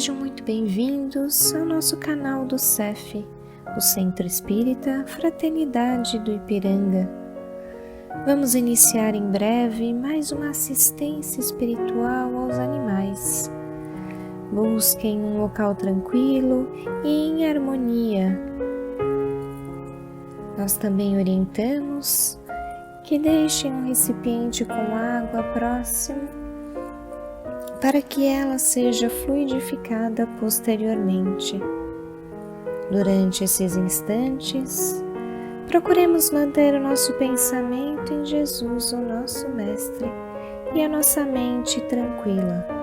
Sejam muito bem-vindos ao nosso canal do CEF, o Centro Espírita Fraternidade do Ipiranga. Vamos iniciar em breve mais uma assistência espiritual aos animais. Busquem um local tranquilo e em harmonia. Nós também orientamos que deixem um recipiente com água próximo para que ela seja fluidificada posteriormente. Durante esses instantes, procuremos manter o nosso pensamento em Jesus, o nosso Mestre, e a nossa mente tranquila.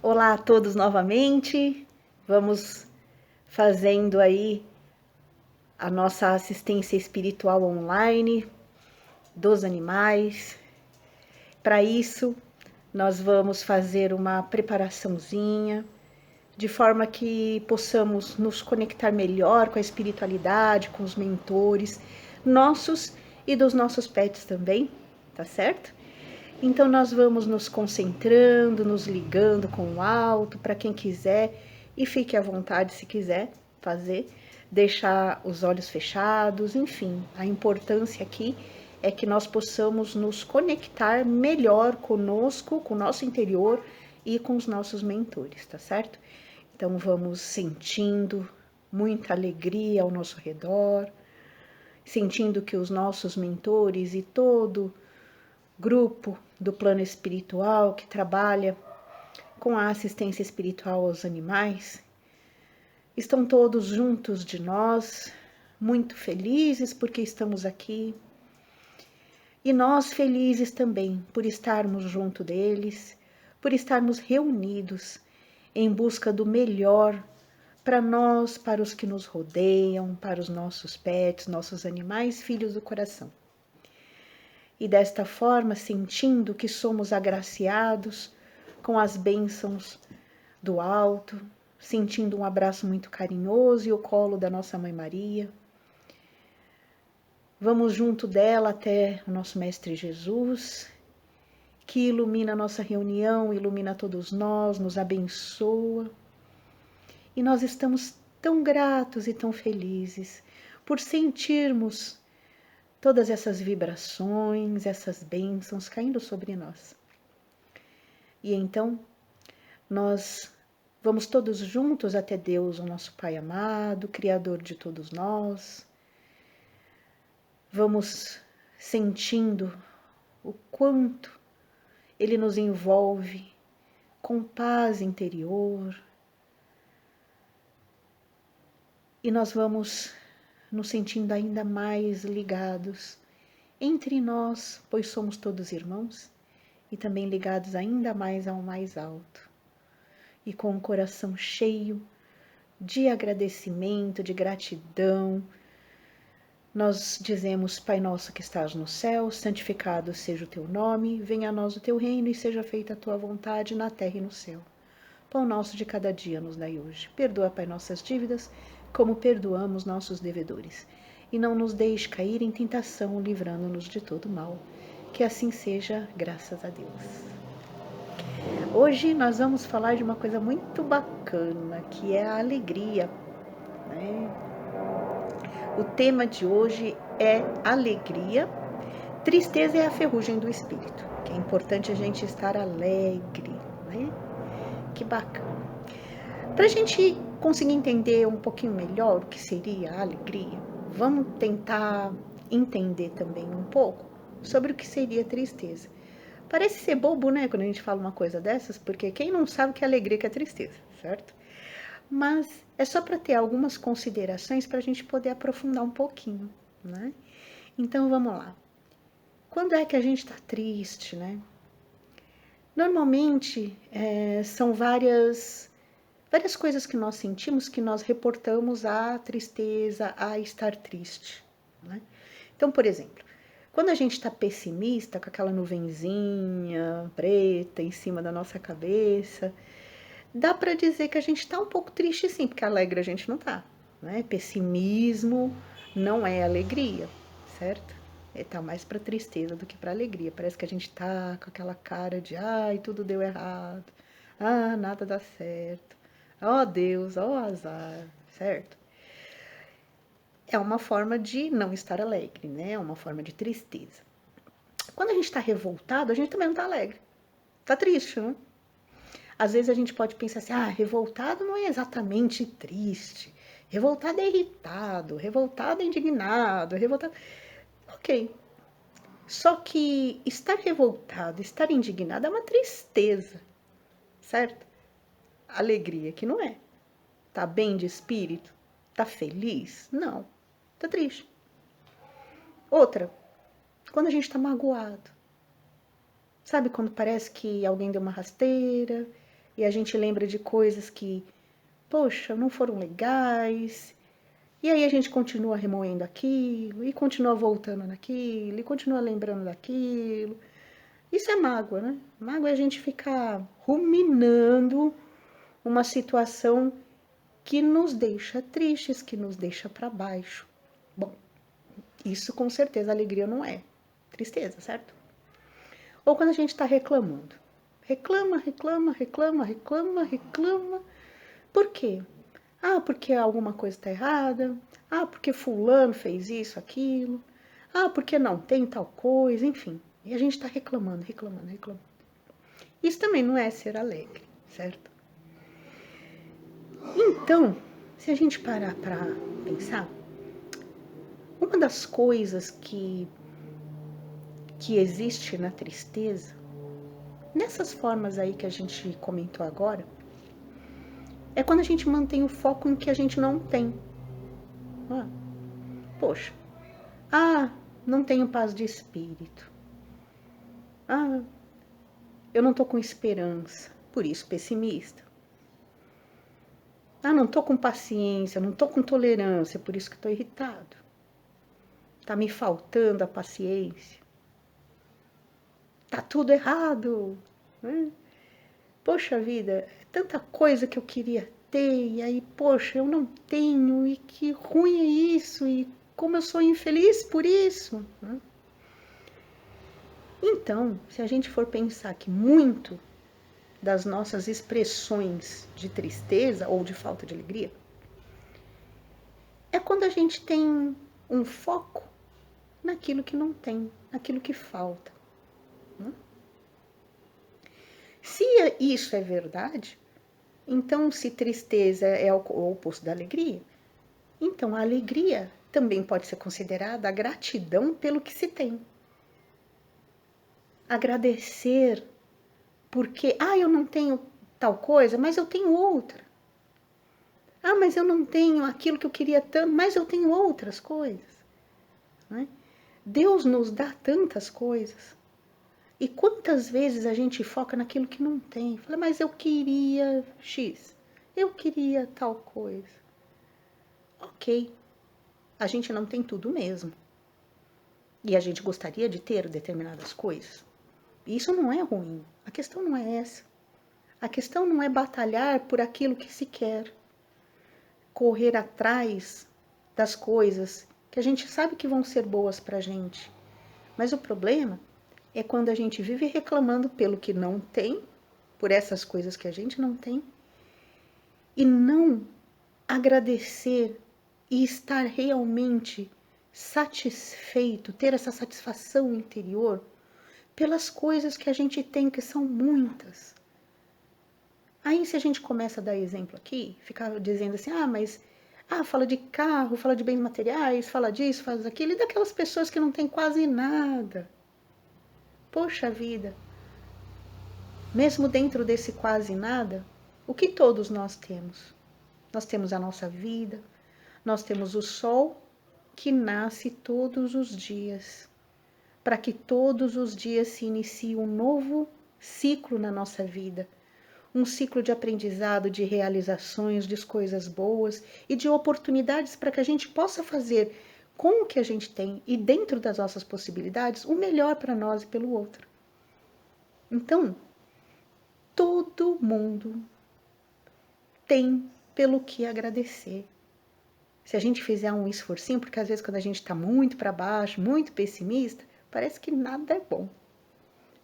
Olá a todos novamente, vamos fazendo aí a nossa assistência espiritual online dos animais. Para isso, nós vamos fazer uma preparaçãozinha, de forma que possamos nos conectar melhor com a espiritualidade, com os mentores nossos e dos nossos pets também, tá certo? Então nós vamos nos concentrando, nos ligando com o alto, para quem quiser, e fique à vontade se quiser fazer, deixar os olhos fechados, enfim, a importância aqui é que nós possamos nos conectar melhor conosco, com o nosso interior e com os nossos mentores, tá certo? Então vamos sentindo muita alegria ao nosso redor, sentindo que os nossos mentores e todo grupo do plano espiritual que trabalha com a assistência espiritual aos animais, estão todos juntos de nós, muito felizes porque estamos aqui, e nós felizes também por estarmos junto deles, por estarmos reunidos em busca do melhor para nós, para os que nos rodeiam, para os nossos pets, nossos animais, filhos do coração. E desta forma, sentindo que somos agraciados com as bênçãos do alto, sentindo um abraço muito carinhoso e o colo da nossa Mãe Maria. Vamos junto dela até o nosso Mestre Jesus, que ilumina a nossa reunião, ilumina todos nós, nos abençoa. E nós estamos tão gratos e tão felizes por sentirmos todas essas vibrações, essas bênçãos caindo sobre nós. E então, nós vamos todos juntos até Deus, o nosso Pai amado, Criador de todos nós. Vamos sentindo o quanto Ele nos envolve com paz interior. E nós vamos nos sentindo ainda mais ligados entre nós, pois somos todos irmãos, e também ligados ainda mais ao mais alto. E com o coração cheio de agradecimento, de gratidão, nós dizemos: Pai nosso que estás no céu, santificado seja o teu nome, venha a nós o teu reino e seja feita a tua vontade na terra e no céu. Pão nosso de cada dia nos dai hoje. Perdoa, Pai, nossas dívidas, como perdoamos nossos devedores. E não nos deixe cair em tentação, livrando-nos de todo mal. Que assim seja, graças a Deus. Hoje nós vamos falar de uma coisa muito bacana, que é a alegria, né? O tema de hoje é alegria. Tristeza é a ferrugem do espírito, que é importante a gente estar alegre, né? Que bacana. Para a gente conseguir entender um pouquinho melhor o que seria a alegria, vamos tentar entender também um pouco sobre o que seria a tristeza. Parece ser bobo, né, quando a gente fala uma coisa dessas, porque quem não sabe que é alegria que é tristeza, certo? Mas é só para ter algumas considerações para a gente poder aprofundar um pouquinho, né? Então vamos lá. Quando é que a gente está triste, né? Normalmente, são várias coisas que nós sentimos que nós reportamos à tristeza, a estar triste, né? Então, por exemplo, quando a gente está pessimista, com aquela nuvenzinha preta em cima da nossa cabeça, dá para dizer que a gente está um pouco triste sim, porque alegre a gente não está, né? Pessimismo não é alegria, certo? Tá mais para tristeza do que para alegria. Parece que a gente tá com aquela cara de ai, tudo deu errado. Ah, nada dá certo. Ó Deus, ó azar, certo? É uma forma de não estar alegre, né? É uma forma de tristeza. Quando a gente está revoltado, a gente também não está alegre. Tá triste, né? Às vezes a gente pode pensar assim, revoltado não é exatamente triste. Revoltado é irritado, revoltado é indignado, revoltado... Ok. Só que estar revoltado, estar indignado é uma tristeza, certo? Alegria que não é. Tá bem de espírito? Tá feliz? Não. Tá triste. Outra, quando a gente tá magoado. Sabe quando parece que alguém deu uma rasteira e a gente lembra de coisas que, poxa, não foram legais. E aí a gente continua remoendo aquilo, e continua voltando naquilo, e continua lembrando daquilo. Isso é mágoa, né? Mágoa é a gente ficar ruminando uma situação que nos deixa tristes, que nos deixa para baixo. Bom, isso com certeza alegria não é. Tristeza, certo? Ou quando a gente está reclamando. Reclama, reclama, reclama, reclama, reclama. Por quê? Porque alguma coisa está errada. Porque fulano fez isso, aquilo. Porque não tem tal coisa, enfim. E a gente está reclamando, reclamando, reclamando. Isso também não é ser alegre, certo? Então, se a gente parar para pensar, uma das coisas que existe na tristeza, nessas formas aí que a gente comentou agora, é quando a gente mantém o foco em que a gente não tem. Poxa, não tenho paz de espírito. Eu não tô com esperança, por isso pessimista. Não tô com paciência, não tô com tolerância, por isso que tô irritado. Tá me faltando a paciência. Tá tudo errado, né? Poxa vida, é tanta coisa que eu queria ter, e aí, poxa, eu não tenho, e que ruim é isso, e como eu sou infeliz por isso, né? Então, se a gente for pensar que muito das nossas expressões de tristeza ou de falta de alegria é quando a gente tem um foco naquilo que não tem, naquilo que falta, né? Se isso é verdade, então se tristeza é o oposto da alegria, então a alegria também pode ser considerada a gratidão pelo que se tem. Agradecer porque, eu não tenho tal coisa, mas eu tenho outra. Mas eu não tenho aquilo que eu queria tanto, mas eu tenho outras coisas, né? Deus nos dá tantas coisas. E quantas vezes a gente foca naquilo que não tem? Fala, mas eu queria X, eu queria tal coisa. Ok, a gente não tem tudo mesmo. E a gente gostaria de ter determinadas coisas. Isso não é ruim. A questão não é essa. A questão não é batalhar por aquilo que se quer. Correr atrás das coisas que a gente sabe que vão ser boas pra gente. Mas o problema é quando a gente vive reclamando pelo que não tem, por essas coisas que a gente não tem, e não agradecer e estar realmente satisfeito, ter essa satisfação interior pelas coisas que a gente tem, que são muitas. Aí se a gente começa a dar exemplo aqui, ficar dizendo assim, mas fala de carro, fala de bens materiais, fala disso, fala daquilo, e daquelas pessoas que não têm quase nada. Poxa vida, mesmo dentro desse quase nada, o que todos nós temos? Nós temos a nossa vida, nós temos o sol que nasce todos os dias. para que todos os dias se inicie um novo ciclo na nossa vida. Um ciclo de aprendizado, de realizações, de coisas boas e de oportunidades para que a gente possa fazer com o que a gente tem e dentro das nossas possibilidades o melhor para nós e pelo outro. Então, todo mundo tem pelo que agradecer. Se a gente fizer um esforcinho, porque às vezes quando a gente está muito para baixo, muito pessimista, parece que nada é bom.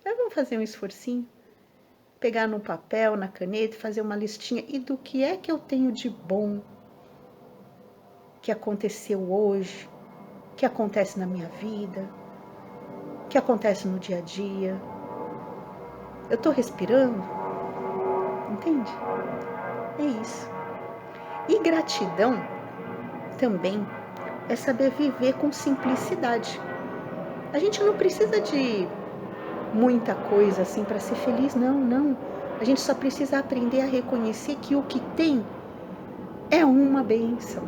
Mas vamos fazer um esforcinho, pegar no papel, na caneta, fazer uma listinha e do que é que eu tenho de bom que aconteceu hoje, que acontece na minha vida, que acontece no dia a dia. Eu estou respirando? Entende? É isso. E gratidão também é saber viver com simplicidade. A gente não precisa de muita coisa assim para ser feliz, não. A gente só precisa aprender a reconhecer que o que tem é uma bênção.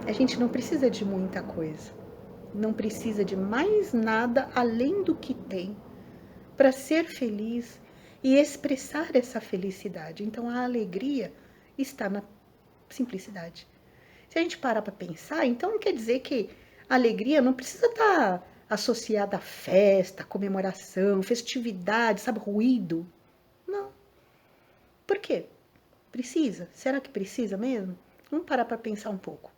A gente não precisa de muita coisa. Não precisa de mais nada além do que tem para ser feliz e expressar essa felicidade. Então a alegria está na simplicidade. Se a gente parar para pensar, então não quer dizer que a alegria não precisa estar associada a festa, comemoração, festividade, sabe, ruído. Não. Por quê? Precisa? Será que precisa mesmo? Vamos parar para pensar um pouco.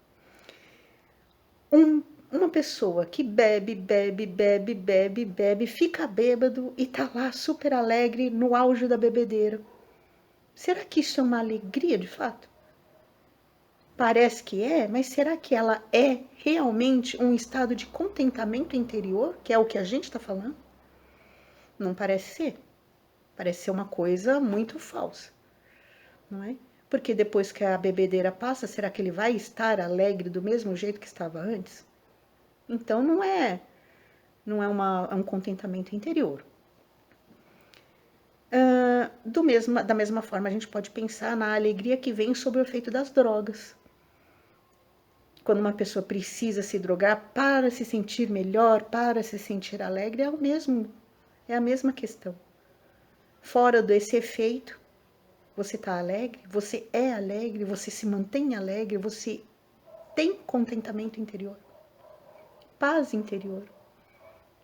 Uma pessoa que bebe, fica bêbado e tá lá super alegre no auge da bebedeira. Será que isso é uma alegria de fato? Parece que é, mas será que ela é realmente um estado de contentamento interior, que é o que a gente está falando? Não parece ser. Parece ser uma coisa muito falsa, não é? Porque depois que a bebedeira passa, será que ele vai estar alegre do mesmo jeito que estava antes? Então não é um contentamento interior. Da mesma forma, a gente pode pensar na alegria que vem sob o efeito das drogas. Quando uma pessoa precisa se drogar para se sentir melhor, para se sentir alegre, é a mesma questão. Fora desse efeito, você está alegre, você é alegre, você se mantém alegre, você tem contentamento interior, paz interior,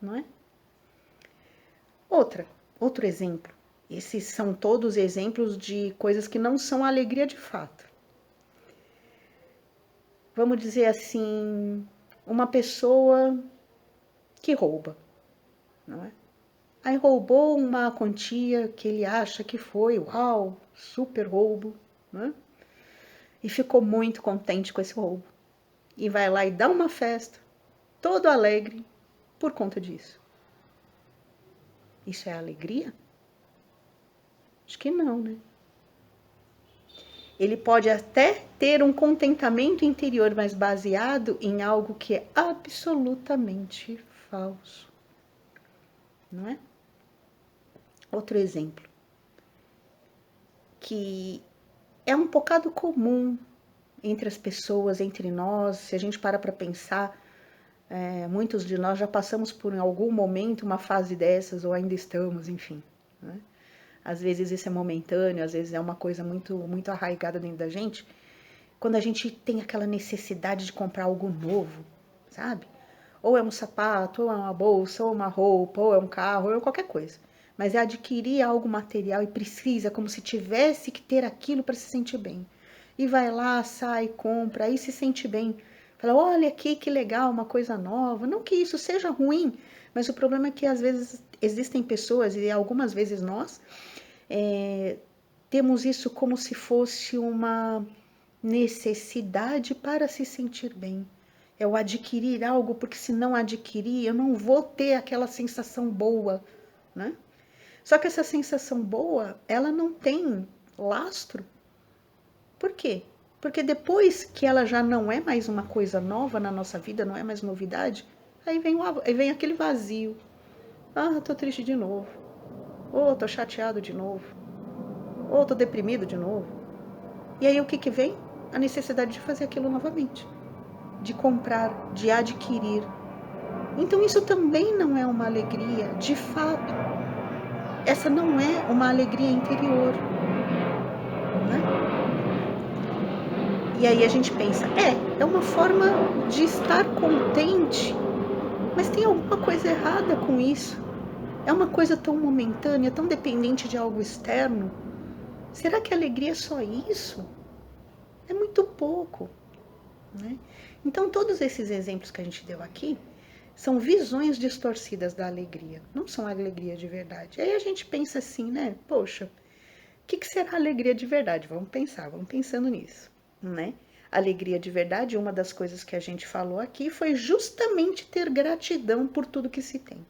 não é? Outro exemplo. Esses são todos exemplos de coisas que não são alegria de fato. Vamos dizer assim, uma pessoa que rouba, não é? Aí roubou uma quantia que ele acha que foi, uau, super roubo, né? E ficou muito contente com esse roubo. E vai lá e dá uma festa, todo alegre, por conta disso. Isso é alegria? Acho que não, né? Ele pode até ter um contentamento interior, mas baseado em algo que é absolutamente falso. Não é? Outro exemplo, que é um bocado comum entre as pessoas, entre nós, se a gente para pensar, muitos de nós já passamos por em algum momento uma fase dessas, ou ainda estamos, enfim, né? Às vezes isso é momentâneo, às vezes é uma coisa muito, muito arraigada dentro da gente, quando a gente tem aquela necessidade de comprar algo novo, sabe? Ou é um sapato, ou é uma bolsa, ou uma roupa, ou é um carro, ou é qualquer coisa. Mas é adquirir algo material e precisa, como se tivesse que ter aquilo para se sentir bem. E vai lá, sai, compra, aí se sente bem. Fala, olha aqui que legal, uma coisa nova. Não que isso seja ruim, mas o problema é que às vezes existem pessoas, e algumas vezes nós, temos isso como se fosse uma necessidade para se sentir bem. É o adquirir algo, porque se não adquirir, eu não vou ter aquela sensação boa, né? Só que essa sensação boa, ela não tem lastro. Por quê? Porque depois que ela já não é mais uma coisa nova na nossa vida, não é mais novidade, aí vem aquele vazio. Ah, tô triste de novo. Ou tô chateado de novo. Ou tô deprimido de novo. E aí o que vem? A necessidade de fazer aquilo novamente. De comprar, de adquirir. Então isso também não é uma alegria, de fato. Essa não é uma alegria interior, né? E aí a gente pensa, é uma forma de estar contente, mas tem alguma coisa errada com isso. É uma coisa tão momentânea, tão dependente de algo externo. Será que a alegria é só isso? É muito pouco, né? Então todos esses exemplos que a gente deu aqui são visões distorcidas da alegria, não são alegria de verdade. Aí a gente pensa assim, né? Poxa, o que será alegria de verdade? Vamos pensando nisso, né? Alegria de verdade, uma das coisas que a gente falou aqui foi justamente ter gratidão por tudo que se tem,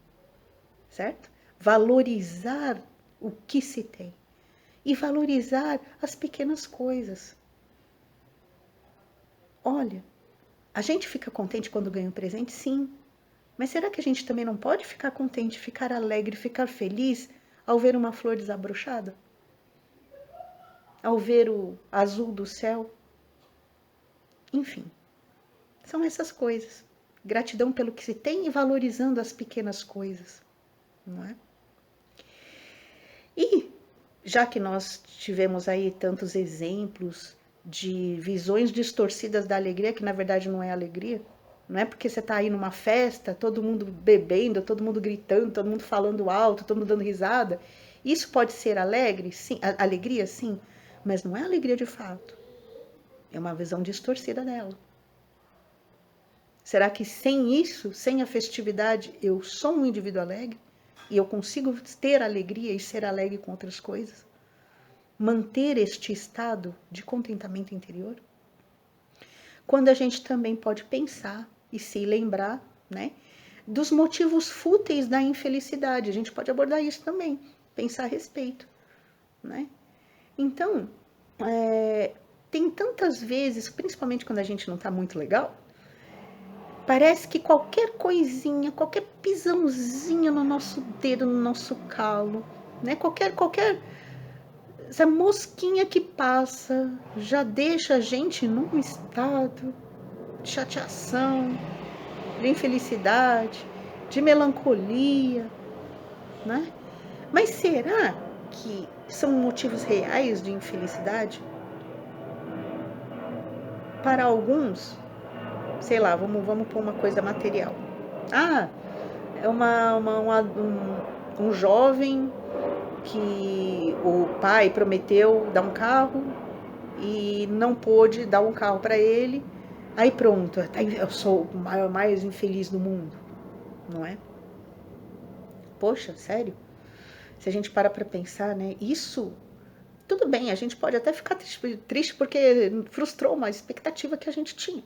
certo? Valorizar o que se tem e valorizar as pequenas coisas. Olha, a gente fica contente quando ganha um presente? Sim. Mas será que a gente também não pode ficar contente, ficar alegre, ficar feliz ao ver uma flor desabrochada? Ao ver o azul do céu? Enfim, são essas coisas. Gratidão pelo que se tem e valorizando as pequenas coisas, não é? E já que nós tivemos aí tantos exemplos de visões distorcidas da alegria, que na verdade não é alegria, não é porque você está aí numa festa, todo mundo bebendo, todo mundo gritando, todo mundo falando alto, todo mundo dando risada. Isso pode ser alegre, sim, alegria, sim, mas não é alegria de fato. É uma visão distorcida dela. Será que sem isso, sem a festividade, eu sou um indivíduo alegre? E eu consigo ter alegria e ser alegre com outras coisas? Manter este estado de contentamento interior? Quando a gente também pode pensar e se lembrar, né, dos motivos fúteis da infelicidade. A gente pode abordar isso também, pensar a respeito, né? Então, tem tantas vezes, principalmente quando a gente não está muito legal, parece que qualquer coisinha, qualquer pisãozinho no nosso dedo, no nosso calo, né? Qualquer essa mosquinha que passa já deixa a gente num estado de chateação, de infelicidade, de melancolia, né? Mas será que são motivos reais de infelicidade? Para alguns, sei lá, vamos pôr uma coisa material. É um jovem que o pai prometeu dar um carro e não pôde dar um carro para ele. Aí pronto, eu sou o mais infeliz do mundo, não é? Poxa, sério? Se a gente para pensar, né? Isso, tudo bem, a gente pode até ficar triste porque frustrou uma expectativa que a gente tinha.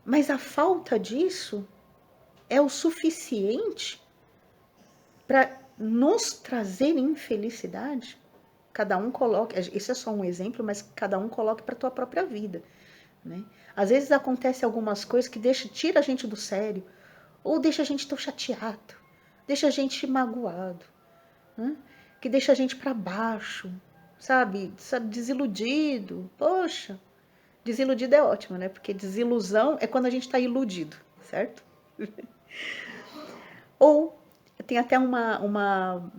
Mas a falta disso é o suficiente para nos trazer infelicidade? Cada um coloca, isso é só um exemplo, mas cada um coloca para a tua própria vida, né? Às vezes acontece algumas coisas que tira a gente do sério, ou deixa a gente tão chateado, deixa a gente magoado, né? Que deixa a gente para baixo, sabe, desiludido. Poxa, desiludido é ótimo, né? Porque desilusão é quando a gente está iludido, certo? Ou tem até uma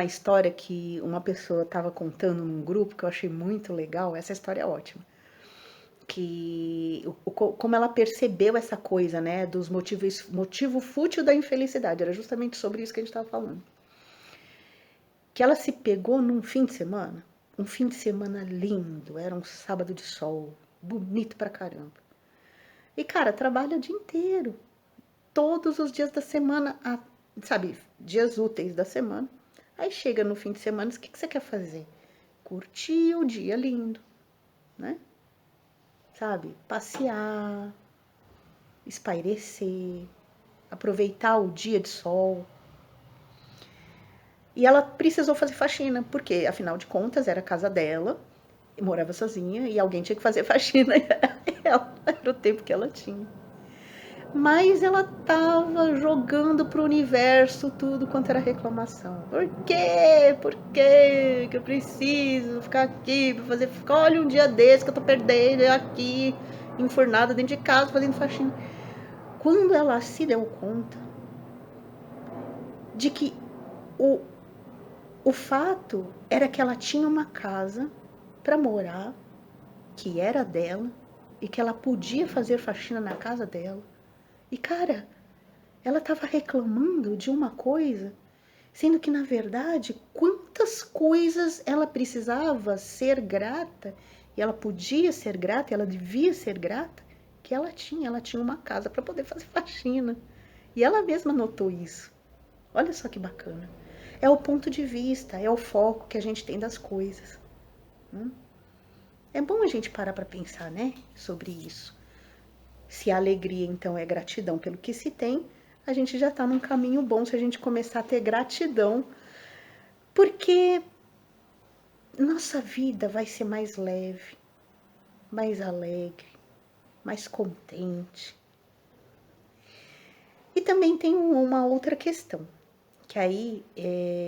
história que uma pessoa estava contando num grupo que eu achei muito legal. Essa história é ótima. Como ela percebeu essa coisa, né, dos motivo fútil da infelicidade. Era justamente sobre isso que a gente estava falando. Que ela se pegou num fim de semana, um fim de semana lindo, era um sábado de sol, bonito pra caramba. E, cara, trabalha o dia inteiro, todos os dias da semana, sabe, dias úteis da semana. Aí chega no fim de semana, o que você quer fazer? Curtir o dia lindo, né? Sabe, passear, espairecer, aproveitar o dia de sol. E ela precisou fazer faxina, porque, afinal de contas, era a casa dela, morava sozinha, e alguém tinha que fazer faxina, era o tempo que ela tinha. Mas ela tava jogando pro universo tudo quanto era reclamação. Por quê? Por quê que eu preciso ficar aqui pra fazer... Olha um dia desse que eu tô perdendo aqui, enfurnada dentro de casa, fazendo faxina. quando ela se deu conta de que o fato era que ela tinha uma casa para morar, que era dela, e que ela podia fazer faxina na casa dela. E, cara, ela estava reclamando de uma coisa, sendo que, na verdade, quantas coisas ela precisava ser grata, e ela podia ser grata, ela devia ser grata, que ela tinha uma casa para poder fazer faxina. E ela mesma notou isso. Olha só que bacana. É o ponto de vista, é o foco que a gente tem das coisas. É bom a gente parar para pensar, né, sobre isso. Se a alegria, então, é gratidão pelo que se tem, a gente já está num caminho bom se a gente começar a ter gratidão, porque nossa vida vai ser mais leve, mais alegre, mais contente. E também tem uma outra questão, que aí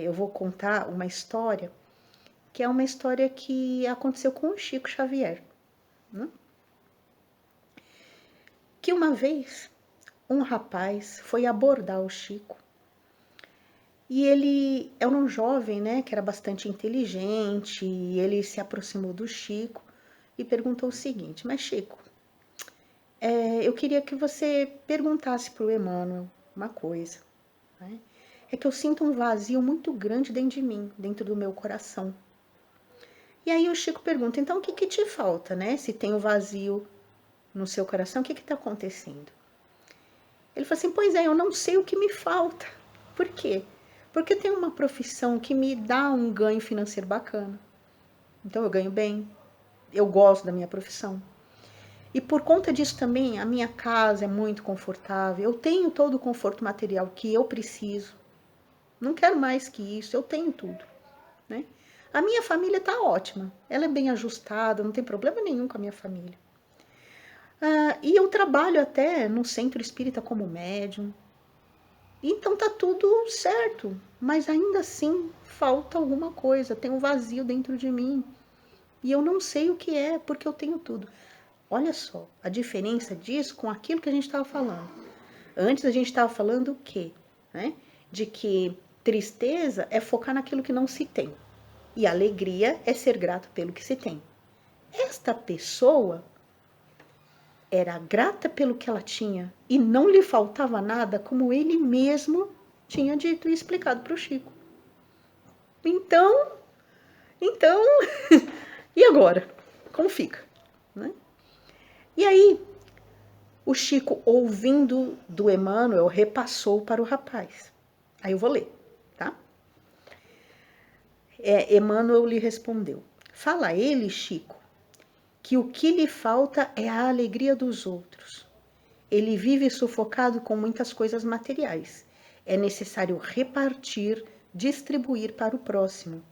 eu vou contar uma história, que é uma história que aconteceu com o Chico Xavier, né? Que uma vez um rapaz foi abordar o Chico, e ele era um jovem, né, que era bastante inteligente, e ele se aproximou do Chico e perguntou o seguinte: mas Chico, eu queria que você perguntasse para o Emmanuel uma coisa, né? É que eu sinto um vazio muito grande dentro de mim, dentro do meu coração. E aí o Chico pergunta: então o que que te falta, né? Se tem o vazio no seu coração, o que que está acontecendo? Ele falou assim: pois é, eu não sei o que me falta. Por quê? Porque eu tenho uma profissão que me dá um ganho financeiro bacana. Então eu ganho bem, eu gosto da minha profissão. E por conta disso também, a minha casa é muito confortável, eu tenho todo o conforto material que eu preciso. Não quero mais que isso, eu tenho tudo, né? A minha família tá ótima, ela é bem ajustada, não tem problema nenhum com a minha família. E eu trabalho até no centro espírita como médium. Então tá tudo certo, mas ainda assim falta alguma coisa, tem um vazio dentro de mim. E eu não sei o que é, porque eu tenho tudo. Olha só a diferença disso com aquilo que a gente estava falando. Antes a gente estava falando o quê? Né? De que tristeza é focar naquilo que não se tem. E alegria é ser grato pelo que se tem. Esta pessoa era grata pelo que ela tinha e não lhe faltava nada, como ele mesmo tinha dito e explicado para o Chico. Então, e agora? Como fica? Né? E aí, o Chico, ouvindo do Emmanuel, repassou para o rapaz. Aí eu vou ler, tá? Emmanuel lhe respondeu: fala a ele, Chico, que o que lhe falta é a alegria dos outros. Ele vive sufocado com muitas coisas materiais. É necessário repartir, distribuir para o próximo.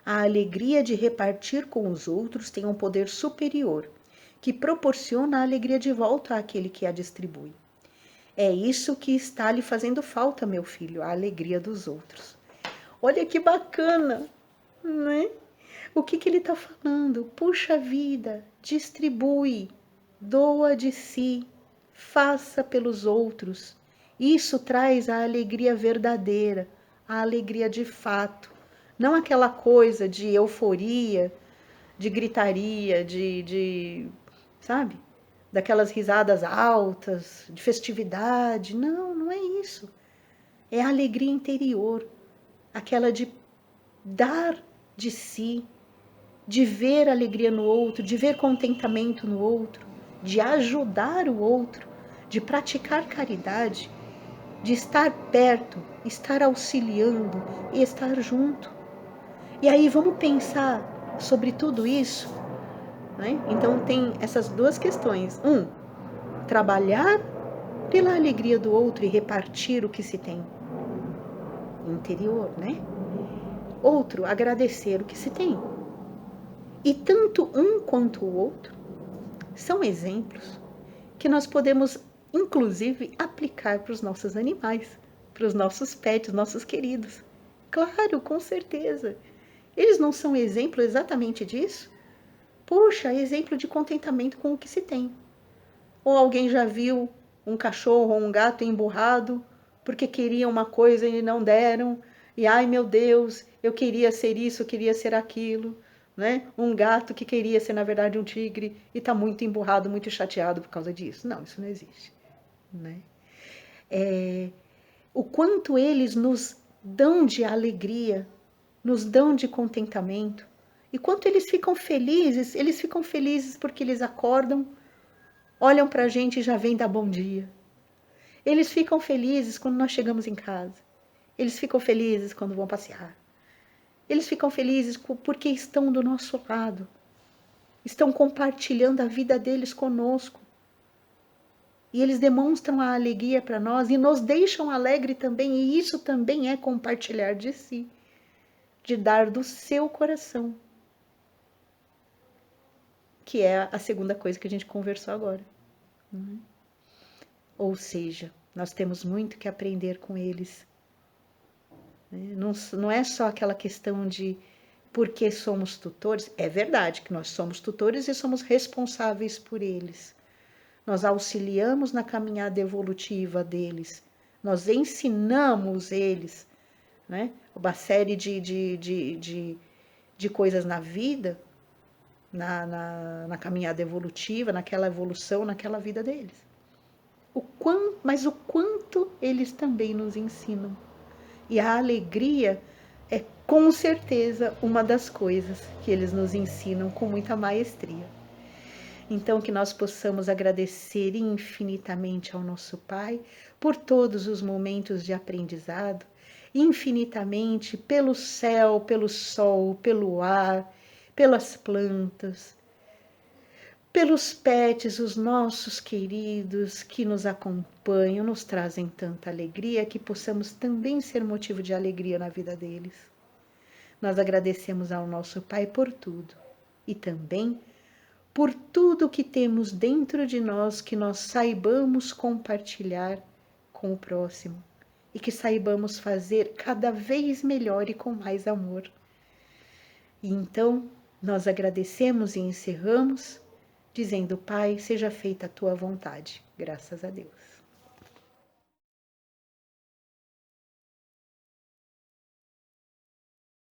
A alegria de repartir com os outros tem um poder superior, que proporciona a alegria de volta àquele que a distribui. É isso que está lhe fazendo falta, meu filho, a alegria dos outros. Olha que bacana, né? O que ele está falando? Puxa vida, distribui, doa de si, faça pelos outros. Isso traz a alegria verdadeira, a alegria de fato. Não aquela coisa de euforia, de gritaria, sabe? Daquelas risadas altas, de festividade. Não, não é isso. É a alegria interior, aquela de dar de si, de ver alegria no outro, de ver contentamento no outro, de ajudar o outro, de praticar caridade, de estar perto, estar auxiliando e estar junto. E aí vamos pensar sobre tudo isso, né? Então tem essas duas questões. Trabalhar pela alegria do outro e repartir o que se tem interior, né? Outro, agradecer o que se tem. E tanto um quanto o outro são exemplos que nós podemos, inclusive, aplicar para os nossos animais, para os nossos pets, nossos queridos. Claro, com certeza. Eles não são exemplo exatamente disso? Poxa, exemplo de contentamento com o que se tem. Ou alguém já viu um cachorro ou um gato emburrado porque queriam uma coisa e não deram, e ai meu Deus, eu queria ser isso, eu queria ser aquilo, né? Um gato que queria ser na verdade um tigre e está muito emburrado, muito chateado por causa disso. Não, isso não existe, né? O quanto eles nos dão de alegria, nos dão de contentamento, e quanto eles ficam felizes porque eles acordam, olham para a gente e já vêm dar bom dia. Eles ficam felizes quando nós chegamos em casa. Eles ficam felizes quando vão passear. Eles ficam felizes porque estão do nosso lado. Estão compartilhando a vida deles conosco. E eles demonstram a alegria para nós e nos deixam alegre também. E isso também é compartilhar de si, de dar do seu coração. Que é a segunda coisa que a gente conversou agora. Ou seja, nós temos muito que aprender com eles. Não é só aquela questão de por que somos tutores. É verdade que nós somos tutores e somos responsáveis por eles. Nós auxiliamos na caminhada evolutiva deles. Nós ensinamos eles, né? Uma série de coisas na vida, na caminhada evolutiva, naquela evolução, naquela vida deles. Mas o quanto eles também nos ensinam. E a alegria é com certeza uma das coisas que eles nos ensinam com muita maestria. Então, que nós possamos agradecer infinitamente ao nosso Pai por todos os momentos de aprendizado, infinitamente pelo céu, pelo sol, pelo ar, pelas plantas, pelos pets, os nossos queridos que nos acompanham, nos trazem tanta alegria, que possamos também ser motivo de alegria na vida deles. Nós agradecemos ao nosso Pai por tudo e também por tudo que temos dentro de nós, que nós saibamos compartilhar com o próximo e que saibamos fazer cada vez melhor e com mais amor. E então, nós agradecemos e encerramos dizendo: Pai, seja feita a tua vontade. Graças a Deus.